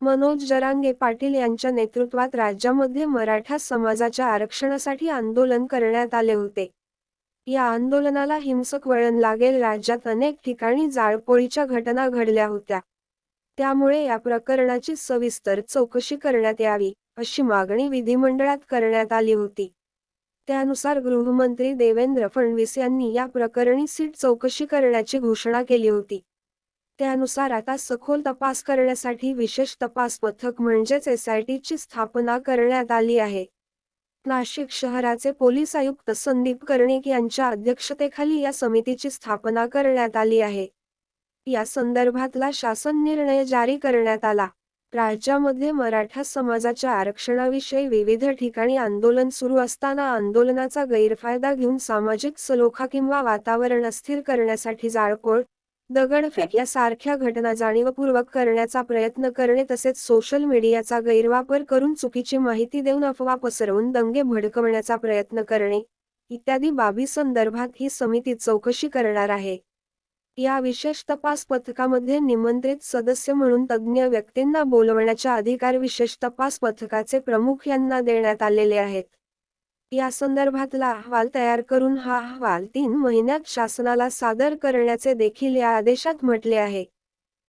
मनोज जरांगे पाटील यांच्या नेतृत्वात राज्यामध्ये मराठा समाजाच्या आरक्षणासाठी आंदोलन करण्यात आले होते. या आंदोलनाला हिंसक वळण लागेल. राज्यात अनेक ठिकाणी जाळपोळीच्या घटना घडल्या होत्या. त्यामुळे या प्रकरणाची सविस्तर चौकशी करण्यात यावी, अशी मागणी विधिमंडळात करण्यात आली होती. त्यानुसार गृहमंत्री देवेंद्र फडणवीस यांनी या प्रकरणी सीट चौकशी करण्याची घोषणा केली होती. त्यानुसार आता सखोल तपास करण्यासाठी विशेष तपास पथक म्हणजेच SITची स्थापना करण्यात आली आहे. नाशिक शहराचे पोलीस आयुक्त संदीप कर्णिक यांच्या अध्यक्षतेखाली या समितीची स्थापना करण्यात आली आहे. या संदर्भातला शासन निर्णय जारी करण्यात आला. राज्यामध्ये मराठा समाजाच्या आरक्षणाविषयी विविध ठिकाणी आंदोलन सुरू असताना आंदोलनाचा गैरफायदा घेऊन सामाजिक सलोखा किंवा वातावरण अस्थिर करण्यासाठी जाळपोळ, दगडफेक यासारख्या घटना जाणीवपूर्वक करण्याचा प्रयत्न करणे तसेच सोशल मीडियाचा गैरवापर करून चुकीची माहिती देऊन अफवा पसरवून दंगे भडकवण्याचा प्रयत्न करणे इत्यादी बाबी संदर्भात ही समिती चौकशी करणार आहे. या विशेष तपास पथकामध्ये निमंत्रित सदस्य म्हणून तज्ज्ञ व्यक्तींना बोलवण्याचा अधिकार विशेष तपास पथकाचे प्रमुख यांना देण्यात आलेले आहेत. या संदर्भातला अहवाल तयार करून हा अहवाल 3 महिन्यात शासनाला सादर करण्याचे देखील या आदेशात म्हटले आहे.